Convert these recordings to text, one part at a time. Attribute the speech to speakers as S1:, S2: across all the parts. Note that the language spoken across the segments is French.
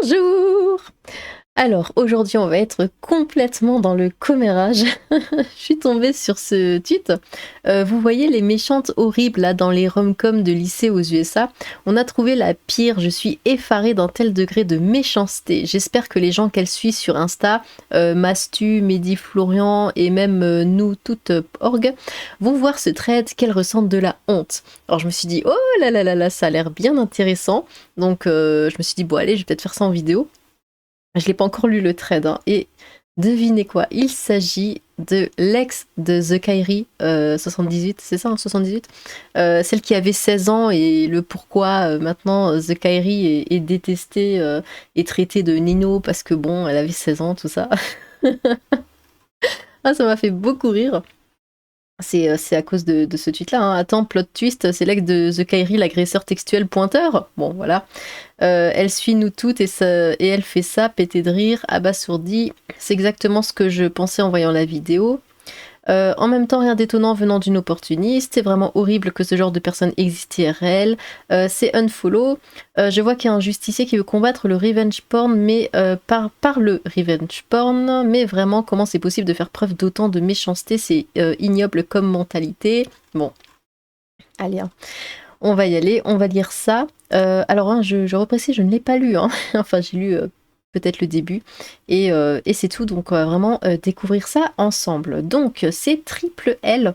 S1: Bonjour! Alors aujourd'hui on va être complètement dans le commérage. Je suis tombée sur ce tweet. Vous voyez les méchantes horribles là dans les rom-coms de lycée aux USA? On a trouvé la pire, je suis effarée d'un tel degré de méchanceté. J'espère que les gens qu'elle suit sur Insta, Mastu, Mehdi Florian et même nous toutes org, vont voir ce thread qu'elles ressentent de la honte. Alors je me suis dit oh là là là là, ça a l'air bien intéressant. Donc je me suis dit bon allez, je vais peut-être faire ça en vidéo. Je l'ai pas encore lu le thread, hein. Et devinez quoi, il s'agit de l'ex de The Kairi 78, c'est ça, hein, 78, celle qui avait 16 ans et le pourquoi maintenant The Kairi est détestée et traitée de Nino parce que bon, elle avait 16 ans, tout ça. Ah, ça m'a fait beaucoup rire. C'est à cause de ce tweet-là, hein. Attends, plot twist, c'est l'ex de The Kairi, l'agresseur textuel pointeur. Bon, voilà. Elle suit nous toutes et elle fait ça, pété de rire, abasourdi. C'est exactement ce que je pensais en voyant la vidéo. En même temps, rien d'étonnant venant d'une opportuniste. C'est vraiment horrible que ce genre de personne existe IRL. C'est unfollow. Je vois qu'il y a un justicier qui veut combattre le revenge porn, mais par le revenge porn. Mais vraiment, comment c'est possible de faire preuve d'autant de méchanceté? C'est ignoble comme mentalité. Bon, allez, hein. On va y aller, on va lire ça. Alors, hein, je reprécise, je ne l'ai pas lu, hein. Enfin, j'ai lu peut-être le début, et c'est tout, donc on va vraiment découvrir ça ensemble. Donc, c'est Triple L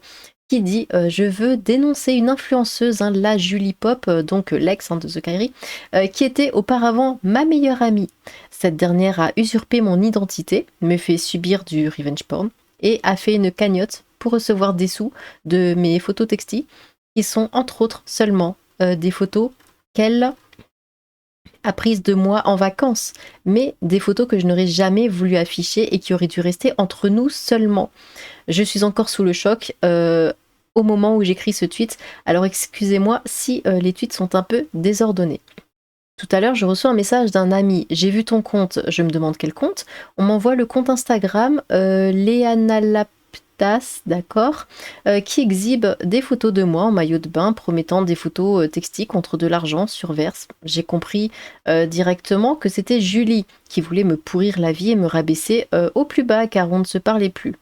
S1: qui dit je veux dénoncer une influenceuse, hein, la Julie Pop, donc l'ex, hein, de The Kairi, qui était auparavant ma meilleure amie. Cette dernière a usurpé mon identité, me fait subir du revenge porn, et a fait une cagnotte pour recevoir des sous de mes photos textiles qui sont entre autres seulement des photos qu'elle a prises de moi en vacances, mais des photos que je n'aurais jamais voulu afficher et qui auraient dû rester entre nous seulement. Je suis encore sous le choc au moment où j'écris ce tweet, alors excusez-moi si les tweets sont un peu désordonnés. Tout à l'heure, je reçois un message d'un ami. J'ai vu ton compte. Je me demande quel compte. On m'envoie le compte Instagram Léanalaptas, d'accord, qui exhibe des photos de moi en maillot de bain, promettant des photos textiles contre de l'argent sur Verse. J'ai compris directement que c'était Julie qui voulait me pourrir la vie et me rabaisser au plus bas car on ne se parlait plus.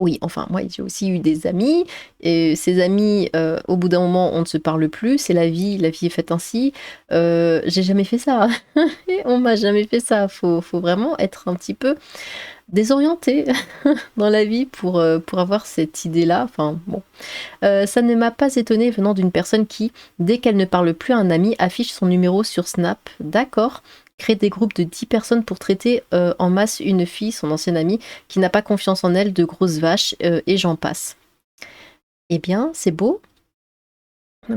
S1: Oui, enfin, moi, j'ai aussi eu des amis, et ces amis, au bout d'un moment, on ne se parle plus, c'est la vie est faite ainsi. J'ai jamais fait ça. On m'a jamais fait ça. Faut vraiment être un petit peu désorienté dans la vie pour avoir cette idée-là. Enfin, bon. Ça ne m'a pas étonnée venant d'une personne qui, dès qu'elle ne parle plus à un ami, affiche son numéro sur Snap. D'accord. Crée des groupes de 10 personnes pour traiter en masse une fille, son ancienne amie, qui n'a pas confiance en elle, de grosses vaches, et j'en passe. Eh bien, c'est beau.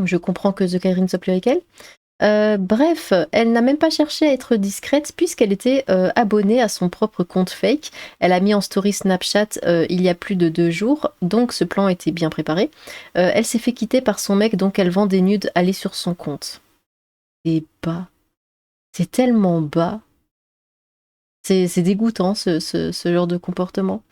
S1: Je comprends que The Kairi ne soit plus avec elle. Bref, elle n'a même pas cherché à être discrète puisqu'elle était abonnée à son propre compte fake. Elle a mis en story Snapchat il y a plus de 2 jours, donc ce plan était bien préparé. Elle s'est fait quitter par son mec, donc elle vend des nudes allées sur son compte. Et bas. C'est tellement bas. C'est dégoûtant ce genre de comportement.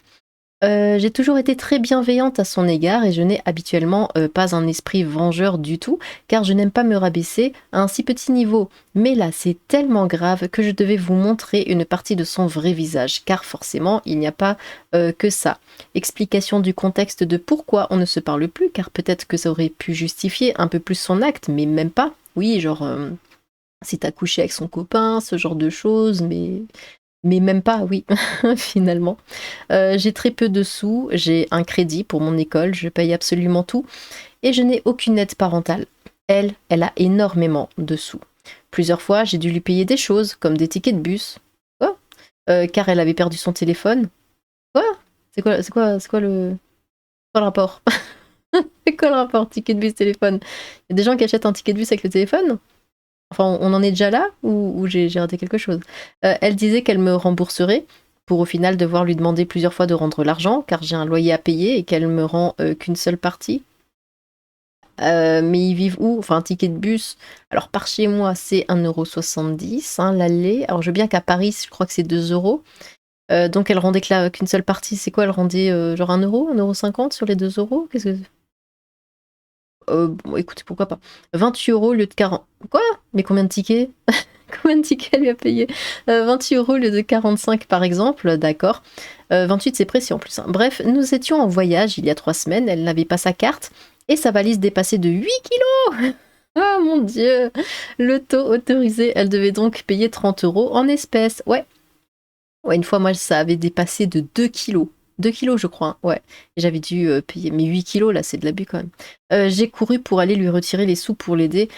S1: J'ai toujours été très bienveillante à son égard et je n'ai habituellement pas un esprit vengeur du tout, car je n'aime pas me rabaisser à un si petit niveau. Mais là, c'est tellement grave que je devais vous montrer une partie de son vrai visage, car forcément, il n'y a pas que ça. Explication du contexte de pourquoi on ne se parle plus, car peut-être que ça aurait pu justifier un peu plus son acte, mais même pas. Oui, genre, si t'as couché avec son copain, ce genre de choses, mais même pas, oui, finalement. J'ai très peu de sous, j'ai un crédit pour mon école, je paye absolument tout, et je n'ai aucune aide parentale. Elle a énormément de sous. Plusieurs fois, j'ai dû lui payer des choses, comme des tickets de bus. Quoi? Car elle avait perdu son téléphone. Quoi? C'est quoi le rapport? C'est quoi le rapport, ticket de bus, téléphone? Il y a des gens qui achètent un ticket de bus avec le téléphone? Enfin, on en est déjà là ou j'ai raté quelque chose? Elle disait qu'elle me rembourserait pour au final devoir lui demander plusieurs fois de rendre l'argent car j'ai un loyer à payer et qu'elle me rend qu'une seule partie. Mais ils vivent où? Enfin, un ticket de bus. Alors, par chez moi, c'est 1,70 €, hein, l'aller. Alors, je veux bien qu'à Paris, je crois que c'est 2 euros. Donc, elle rendait qu'une seule partie. C'est quoi? Elle rendait genre 1 euro, 1,50 € sur les 2 euros? Qu'est-ce que. Bon, écoutez, pourquoi pas. 28 € au lieu de 40. Quoi? Mais combien de tickets? Combien de tickets elle lui a payé? 28 € au lieu de 45 par exemple, d'accord. 28 c'est précis en plus, hein. Bref, nous étions en voyage il y a 3 semaines, elle n'avait pas sa carte et sa valise dépassait de 8 kilos. Ah mon Dieu! Le taux autorisé, elle devait donc payer 30 € en espèces. Ouais, ouais, une fois moi ça avait dépassé de 2 kilos. 2 kilos je crois, hein, ouais. Et j'avais dû, payer mais 8 kilos là, c'est de l'abus quand même. J'ai couru pour aller lui retirer les sous pour l'aider.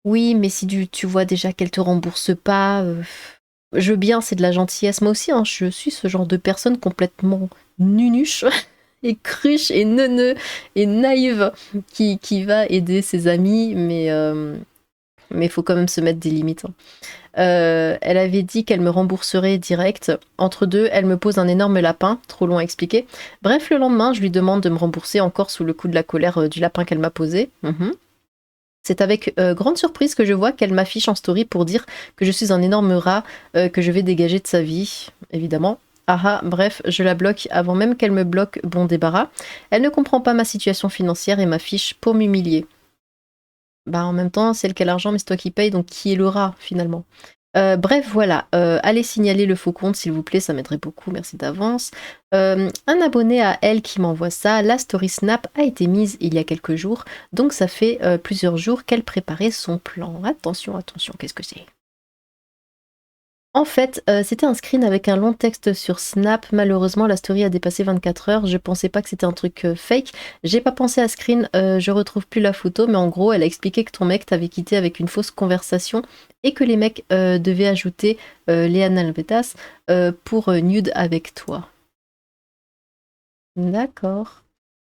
S1: Oui, mais si tu vois déjà qu'elle te rembourse pas, je veux bien, c'est de la gentillesse. Moi aussi, hein, je suis ce genre de personne complètement nunuche et cruche et neuneu et naïve qui va aider ses amis, mais il faut quand même se mettre des limites, hein. Elle avait dit qu'elle me rembourserait direct. Entre deux, elle me pose un énorme lapin, trop long à expliquer. Bref, le lendemain, je lui demande de me rembourser encore sous le coup de la colère du lapin qu'elle m'a posé. C'est avec grande surprise que je vois qu'elle m'affiche en story pour dire que je suis un énorme rat, que je vais dégager de sa vie, évidemment. Ah ah, bref, je la bloque avant même qu'elle me bloque, bon débarras. Elle ne comprend pas ma situation financière et m'affiche pour m'humilier. Bah en même temps, c'est elle qui a l'argent, mais c'est toi qui paye, donc qui est le rat finalement? Bref, voilà, allez signaler le faux compte s'il vous plaît, ça m'aiderait beaucoup, merci d'avance. Un abonné à elle qui m'envoie ça, la story Snap a été mise il y a quelques jours, donc ça fait, plusieurs jours qu'elle préparait son plan. Attention, attention, qu'est-ce que c'est? En fait, c'était un screen avec un long texte sur Snap. Malheureusement, la story a dépassé 24 heures. Je pensais pas que c'était un truc, fake. J'ai pas pensé à screen, je retrouve plus la photo, mais en gros, elle a expliqué que ton mec t'avait quitté avec une fausse conversation et que les mecs, devaient ajouter, Léa Nalvetas, pour, nude avec toi. D'accord.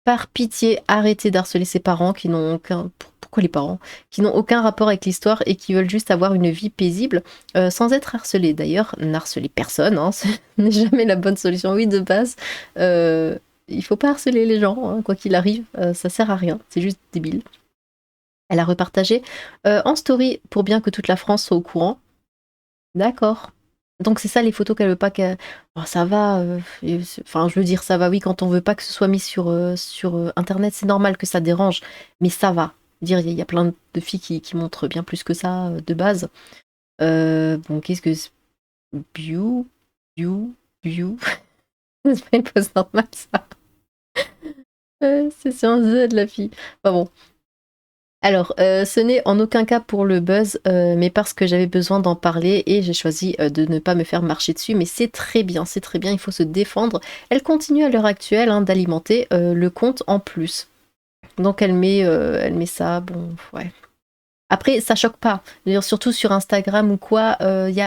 S1: Par pitié, arrêtez d'harceler ses parents qui n'ont aucun pourquoi les parents? Qui n'ont aucun rapport avec l'histoire et qui veulent juste avoir une vie paisible, sans être harcelés. D'ailleurs, n'harcelez personne, hein, ce n'est jamais la bonne solution. Oui, de base, il faut pas harceler les gens, hein, quoi qu'il arrive, ça sert à rien, c'est juste débile. Elle a repartagé, en story pour bien que toute la France soit au courant. D'accord. Donc c'est ça les photos qu'elle veut pas que oh ça va, et enfin je veux dire ça va oui quand on veut pas que ce soit mis sur internet, c'est normal que ça dérange, mais ça va. Dire il y a plein de filles qui montrent bien plus que ça, de base. Bon qu'est-ce que c Biou, Biou, Biou, c'est pas une pause normale ça. C'est sur un Z la fille. Enfin bon. Alors, ce n'est en aucun cas pour le buzz, mais parce que j'avais besoin d'en parler et j'ai choisi, de ne pas me faire marcher dessus, mais c'est très bien, il faut se défendre. Elle continue à l'heure actuelle, hein, d'alimenter, le compte en plus. Donc elle met ça, bon, ouais. Après ça choque pas. Je veux dire surtout sur Instagram ou quoi, il y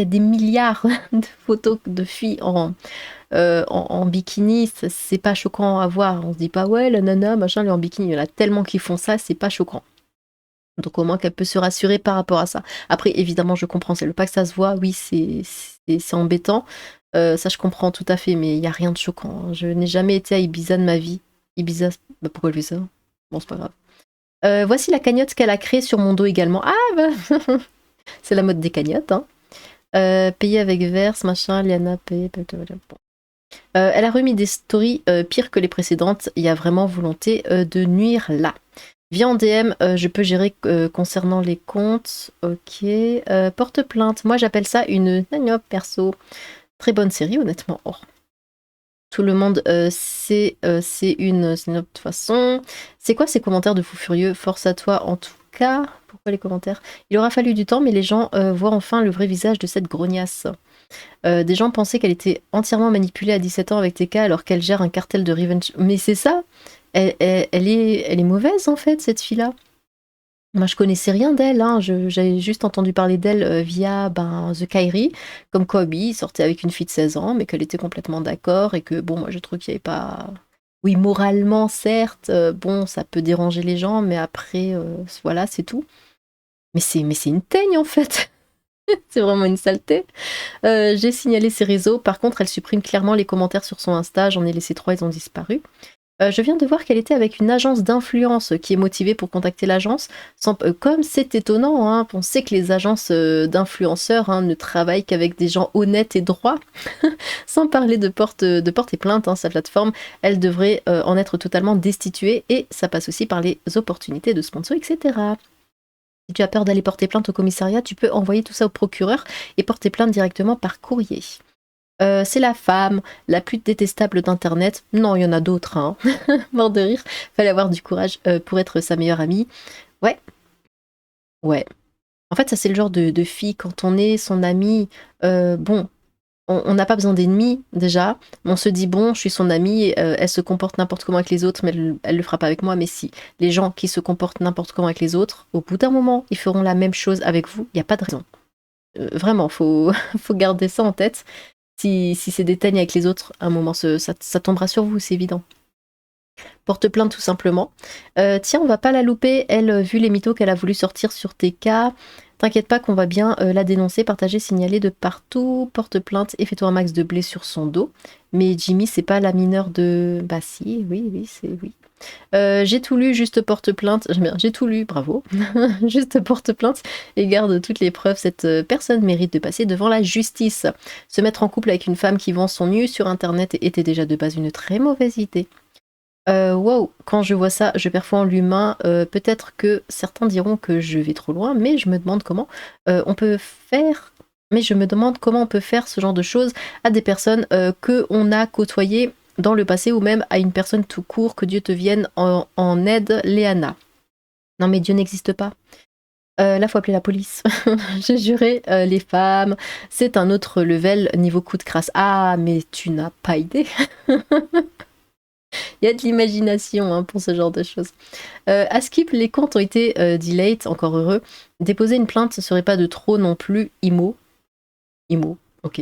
S1: a des milliards de photos de filles en bikini, c'est pas choquant à voir. On se dit pas: «Ouais, la nana machin, elle est en bikini». Il y en a tellement qui font ça, c'est pas choquant. Donc au moins qu'elle peut se rassurer par rapport à ça. Après évidemment je comprends, c'est le pas que ça se voit, oui c'est embêtant, ça je comprends tout à fait, mais il y a rien de choquant, hein. Je n'ai jamais été à Ibiza de ma vie. Ibiza, bah, pourquoi elle fait ça? Bon c'est pas grave. Voici la cagnotte qu'elle a créée sur mon dos également. Ah bah c'est la mode des cagnottes, hein. Payer avec Verse, machin, Liana paye, bon. Elle a remis des stories, pires que les précédentes, il y a vraiment volonté, de nuire là. Viens en DM, je peux gérer, concernant les comptes. OK, porte plainte. Moi, j'appelle ça une gnagnotte perso. Très bonne série, honnêtement. Oh, tout le monde, c'est une de toute façon. C'est quoi ces commentaires de fou furieux? Force à toi, en tout cas. Pourquoi les commentaires? Il aura fallu du temps, mais les gens, voient enfin le vrai visage de cette grognasse. Des gens pensaient qu'elle était entièrement manipulée à 17 ans avec TK alors qu'elle gère un cartel de revenge. Mais c'est ça! Elle est mauvaise en fait, cette fille-là. Moi, je connaissais rien d'elle, hein. J'avais juste entendu parler d'elle via ben, The Kyrie, comme quoi oui, il sortait avec une fille de 16 ans, mais qu'elle était complètement d'accord et que bon, moi je trouve qu'il n'y avait pas. Oui, moralement, certes, bon, ça peut déranger les gens, mais après, voilà, c'est tout. Mais c'est une teigne en fait. C'est vraiment une saleté. J'ai signalé ses réseaux. Par contre, elle supprime clairement les commentaires sur son Insta. J'en ai laissé 3, ils ont disparu. Je viens de voir qu'elle était avec une agence d'influence qui est motivée pour contacter l'agence. Comme c'est étonnant, hein, on sait que les agences d'influenceurs hein, ne travaillent qu'avec des gens honnêtes et droits. Sans parler de porter plainte, hein, sa plateforme, elle devrait en être totalement destituée et ça passe aussi par les opportunités de sponsor, etc. Si tu as peur d'aller porter plainte au commissariat, tu peux envoyer tout ça au procureur et porter plainte directement par courrier. C'est la femme la plus détestable d'internet. Non, il y en a d'autres, hein. Mort de rire. Fallait avoir du courage pour être sa meilleure amie. Ouais, ouais. En fait, ça c'est le genre de fille, quand on est son amie, bon, on n'a pas besoin d'ennemis déjà. On se dit bon, je suis son amie, elle se comporte n'importe comment avec les autres, mais elle le fera pas avec moi. Mais si les gens qui se comportent n'importe comment avec les autres, au bout d'un moment, ils feront la même chose avec vous. Il n'y a pas de raison. Vraiment, faut, faut garder ça en tête. Si c'est des teignes avec les autres, à un moment, ça tombera sur vous, c'est évident. Porte plainte tout simplement. Tiens, on va pas la louper, elle, vu les mythos qu'elle a voulu sortir sur tes cas. T'inquiète pas qu'on va bien la dénoncer, partager, signaler de partout. Porte plainte et fais-toi un max de blé sur son dos. Mais Jimmy, c'est pas la mineure de... Bah si, oui, c'est oui. J'ai tout lu, juste porte plainte. J'aime bien, j'ai tout lu, bravo. Juste porte plainte et garde toutes les preuves. Cette personne mérite de passer devant la justice. Se mettre en couple avec une femme qui vend son nu sur internet était déjà de base une très mauvaise idée. Wow, quand je vois ça, je perds foi en l'humain. Peut-être que certains diront que je vais trop loin, mais je me demande comment on peut faire. Mais je me demande comment on peut faire ce genre de choses à des personnes que on a côtoyées dans le passé ou même à une personne tout court. Que Dieu te vienne en aide, Léana. Non mais Dieu n'existe pas. Là, faut appeler la police. J'ai juré, les femmes, c'est un autre level niveau coup de crasse. Ah, mais tu n'as pas idée. Il y a de l'imagination hein, pour ce genre de choses. À Skip, les comptes ont été delayed, encore heureux. Déposer une plainte, ce serait pas de trop non plus. IMO, ok.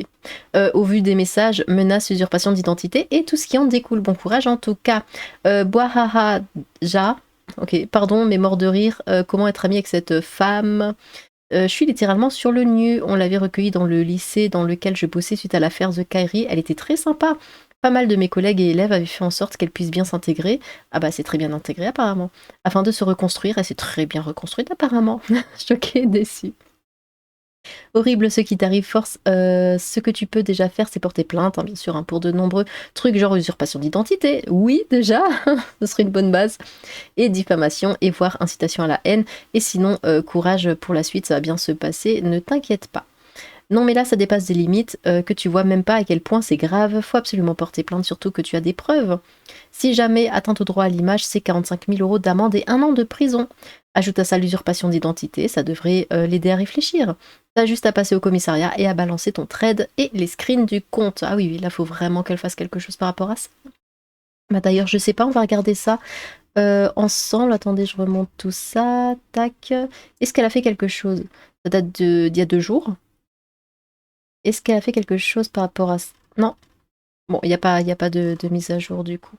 S1: Au vu des messages, menaces, usurpation d'identité et tout ce qui en découle. Bon courage en tout cas. Boahaha Ja, ok, pardon, mais mort de rire. Comment être ami avec cette femme? Je suis littéralement sur le nu. On l'avait recueillie dans le lycée dans lequel je bossais suite à l'affaire The Kyrie. Elle était très sympa. Pas mal de mes collègues et élèves avaient fait en sorte qu'elle puisse bien s'intégrer. Ah bah c'est très bien intégré apparemment. Afin de se reconstruire, elle s'est très bien reconstruite apparemment. Choquée, déçue. Horrible ce qui t'arrive, force. Ce que tu peux déjà faire, c'est porter plainte, hein, bien sûr, hein, pour de nombreux trucs, genre usurpation d'identité. Oui, déjà, ce serait une bonne base. Et diffamation, et voire incitation à la haine. Et sinon, courage pour la suite, ça va bien se passer, ne t'inquiète pas. Non mais là ça dépasse des limites que tu vois même pas à quel point c'est grave, faut absolument porter plainte surtout que tu as des preuves. Si jamais atteinte au droit à l'image, c'est 45 000 € d'amende et 1 an de prison. Ajoute à ça l'usurpation d'identité, ça devrait l'aider à réfléchir. T'as juste à passer au commissariat et à balancer ton trade et les screens du compte. Ah oui, là faut vraiment qu'elle fasse quelque chose par rapport à ça. Bah d'ailleurs je sais pas, on va regarder ça ensemble. Attendez, je remonte tout ça, tac. Est-ce qu'elle a fait quelque chose? Ça date d'il y a 2 jours. Est-ce qu'elle a fait quelque chose par rapport à... Non. Bon, il n'y a pas de mise à jour du coup.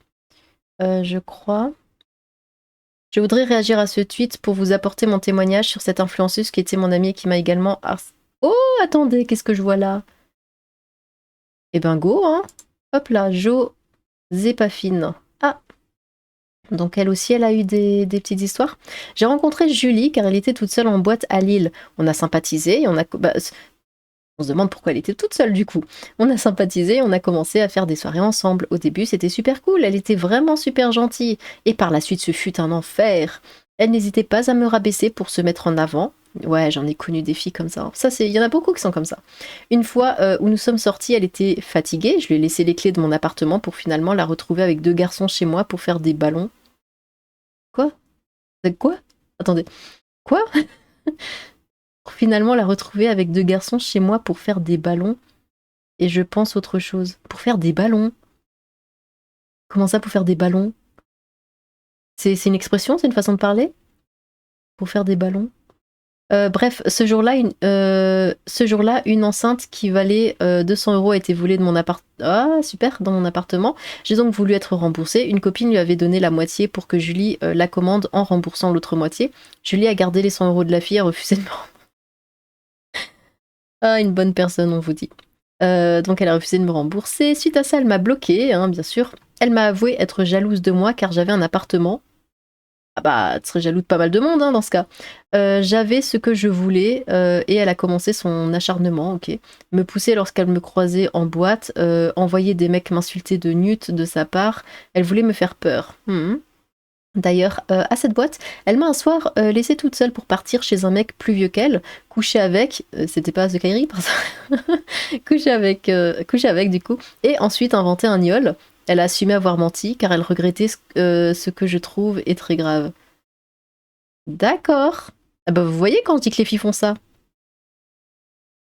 S1: Je crois. Je voudrais réagir à ce tweet pour vous apporter mon témoignage sur cette influenceuse qui était mon amie et qui m'a également... Oh, attendez, qu'est-ce que je vois là? Eh ben go, hein. Hop là, Jo Zépafine. Ah, donc elle aussi, elle a eu des petites histoires. J'ai rencontré Julie car elle était toute seule en boîte à Lille. On a sympathisé et on a... Bah, on se demande pourquoi elle était toute seule du coup. On a sympathisé, on a commencé à faire des soirées ensemble. Au début, c'était super cool, elle était vraiment super gentille. Et par la suite, ce fut un enfer. Elle n'hésitait pas à me rabaisser pour se mettre en avant. Ouais, j'en ai connu des filles comme ça. Il y en a beaucoup qui sont comme ça. Une fois où nous sommes sortis, elle était fatiguée. Je lui ai laissé les clés de mon appartement pour finalement la retrouver avec 2 garçons chez moi pour faire des ballons. Quoi? Quoi? Attendez. Quoi? Pour finalement la retrouver avec 2 garçons chez moi pour faire des ballons. Et je pense autre chose. Pour faire des ballons. Comment ça, pour faire des ballons? C'est une expression? C'est une façon de parler? Pour faire des ballons? Bref, ce jour-là, une enceinte qui valait 200 € a été volée de mon appart. Ah, super, dans mon appartement. J'ai donc voulu être remboursée. Une copine lui avait donné la moitié pour que Julie la commande en remboursant l'autre moitié. Julie a gardé les 100 € de la fille et a refusé de me rembourser. Ah, une bonne personne, on vous dit. Donc elle a refusé de me rembourser. Suite à ça, elle m'a bloquée, hein, bien sûr. Elle m'a avoué être jalouse de moi car j'avais un appartement. Ah bah, tu serais jaloux de pas mal de monde hein, dans ce cas. J'avais ce que je voulais et elle a commencé son acharnement, ok. Me pousser lorsqu'elle me croisait en boîte, envoyer des mecs m'insulter de nut de sa part. Elle voulait me faire peur. D'ailleurs, à cette boîte, elle m'a un soir, laissée toute seule pour partir chez un mec plus vieux qu'elle, coucher avec, c'était pas The Kairi par ça? Coucher avec du coup et ensuite inventer un gnôle. Elle a assumé avoir menti car elle regrettait ce que je trouve est très grave. D'accord. Ah bah, vous voyez quand je dis que les filles font ça?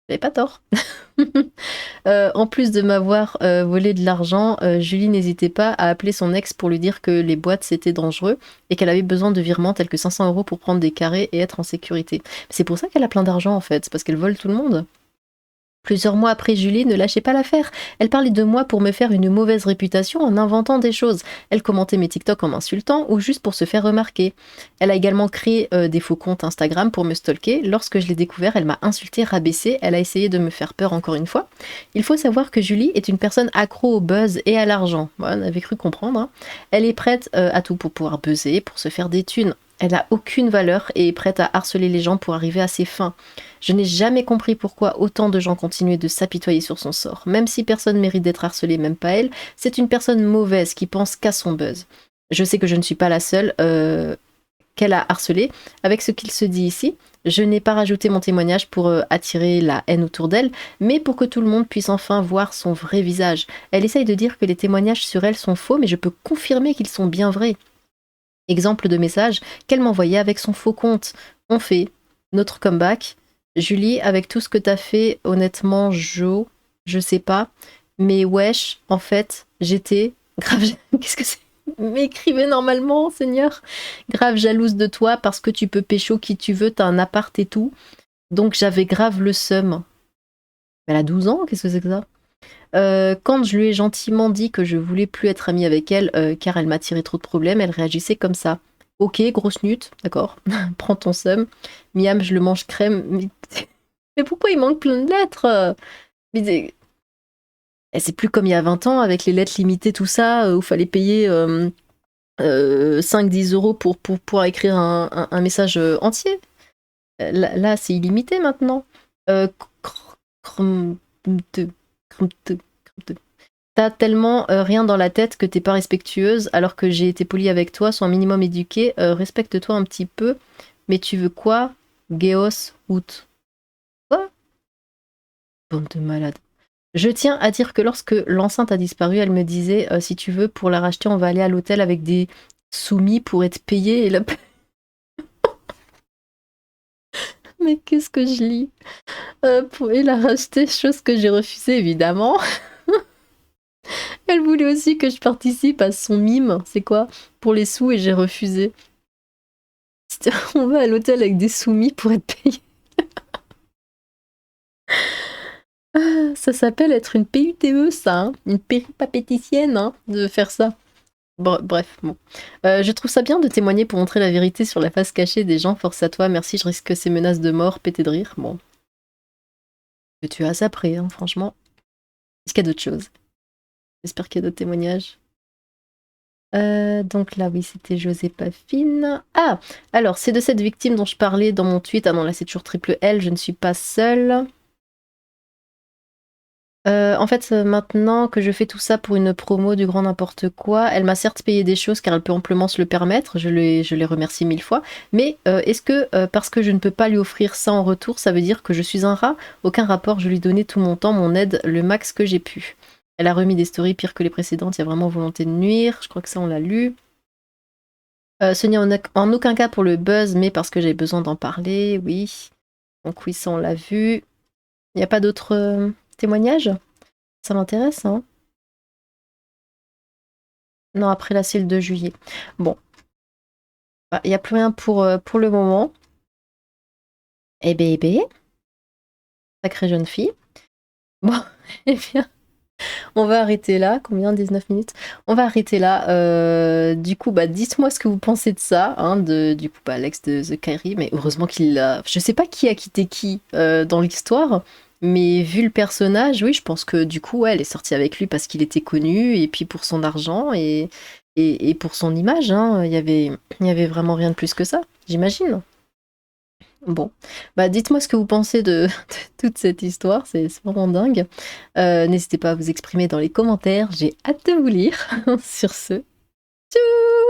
S1: Vous avez pas tort. En plus de m'avoir, volé de l'argent, Julie n'hésitait pas à appeler son ex pour lui dire que les boîtes c'était dangereux et qu'elle avait besoin de virements tels que 500 € pour prendre des carrés et être en sécurité. C'est pour ça qu'elle a plein d'argent en fait, c'est parce qu'elle vole tout le monde. Plusieurs mois après, Julie ne lâchait pas l'affaire. Elle parlait de moi pour me faire une mauvaise réputation en inventant des choses. Elle commentait mes TikTok en m'insultant ou juste pour se faire remarquer. Elle a également créé des faux comptes Instagram pour me stalker. Lorsque je l'ai découvert, elle m'a insulté, rabaissé. Elle a essayé de me faire peur encore une fois. Il faut savoir que Julie est une personne accro au buzz et à l'argent. Ouais, on avait cru comprendre, hein. Elle est prête à tout pour pouvoir buzzer, pour se faire des thunes. Elle n'a aucune valeur et est prête à harceler les gens pour arriver à ses fins. Je n'ai jamais compris pourquoi autant de gens continuaient de s'apitoyer sur son sort. Même si personne mérite d'être harcelé, même pas elle, c'est une personne mauvaise qui pense qu'à son buzz. Je sais que je ne suis pas la seule qu'elle a harcelée. Avec ce qu'il se dit ici, je n'ai pas rajouté mon témoignage pour attirer la haine autour d'elle, mais pour que tout le monde puisse enfin voir son vrai visage. Elle essaye de dire que les témoignages sur elle sont faux, mais je peux confirmer qu'ils sont bien vrais. Exemple de message qu'elle m'envoyait avec son faux compte. On fait notre comeback. Julie, avec tout ce que t'as fait, honnêtement, je sais pas. Mais wesh, en fait, j'étais grave. Qu'est-ce que c'est? Mais écrivez normalement, Seigneur. Grave jalouse de toi parce que tu peux pécho qui tu veux, t'as un appart et tout. Donc j'avais grave le seum. Elle a 12 ans, qu'est-ce que c'est que ça? Quand je lui ai gentiment dit que je voulais plus être amie avec elle car elle m'attirait trop de problèmes, elle réagissait comme ça. Ok, grosse nut, d'accord, prends ton seum. Miam, je le mange crème. Mais pourquoi il manque plein de lettres? Mais c'est plus comme il y a 20 ans avec les lettres limitées, tout ça, où il fallait payer 5-10 € pour pouvoir écrire un message entier. Là, c'est illimité maintenant. Crumte, crumte. T'as tellement rien dans la tête que t'es pas respectueuse, alors que j'ai été polie avec toi, sois un minimum éduquée, respecte-toi un petit peu. Mais tu veux quoi? Geos out. Quoi? Bande de malades. Je tiens à dire que lorsque l'enceinte a disparu, elle me disait si tu veux, pour la racheter, on va aller à l'hôtel avec des soumis pour être payé. Et la... Mais qu'est-ce que je lis? Pour la racheter, chose que j'ai refusée évidemment. Elle voulait aussi que je participe à son mime, c'est quoi? Pour les sous et j'ai refusé. On va à l'hôtel avec des soumis pour être payé. Ça s'appelle être une PUTE, ça, hein, une péripapéticienne, hein, de faire ça. Bref, bon. Je trouve ça bien de témoigner pour montrer la vérité sur la face cachée des gens. Force à toi, merci, je risque ces menaces de mort, pété de rire. Bon. Que tu as après, hein, franchement. Est-ce qu'il y a d'autres choses? J'espère qu'il y a d'autres témoignages. Donc là, oui, c'était Joséphine. Ah, alors, c'est de cette victime dont je parlais dans mon tweet. Ah non, là, c'est toujours triple L, je ne suis pas seule. En fait, maintenant que je fais tout ça pour une promo du grand n'importe quoi, elle m'a certes payé des choses car elle peut amplement se le permettre, je les remercie 1000 fois, mais est-ce que parce que je ne peux pas lui offrir ça en retour, ça veut dire que je suis un rat? Aucun rapport, je lui donnais tout mon temps, mon aide, le max que j'ai pu. Elle a remis des stories pires que les précédentes, il y a vraiment volonté de nuire, je crois que ça on l'a lu. Ce n'est en aucun cas pour le buzz, mais parce que j'avais besoin d'en parler, oui. Donc oui, ça on l'a vu. Il n'y a pas d'autres témoignages? Ça m'intéresse, hein. Non, après là, c'est le 2 juillet. Bon, il n'y a plus rien pour le moment. Eh ben, sacrée jeune fille. Bon, eh bien, on va arrêter là. Combien? 19 minutes? On va arrêter là. Du coup, dites-moi ce que vous pensez de ça, hein, du coup, l'ex de The Kairi, mais heureusement qu'il a... Je sais pas qui a quitté qui dans l'histoire, mais vu le personnage, oui, je pense que du coup, ouais, elle est sortie avec lui parce qu'il était connu, et puis pour son argent, et pour son image, hein, il y avait vraiment rien de plus que ça, j'imagine. Bon, dites-moi ce que vous pensez de toute cette histoire, c'est vraiment dingue. N'hésitez pas à vous exprimer dans les commentaires, j'ai hâte de vous lire. Sur ce, tchou!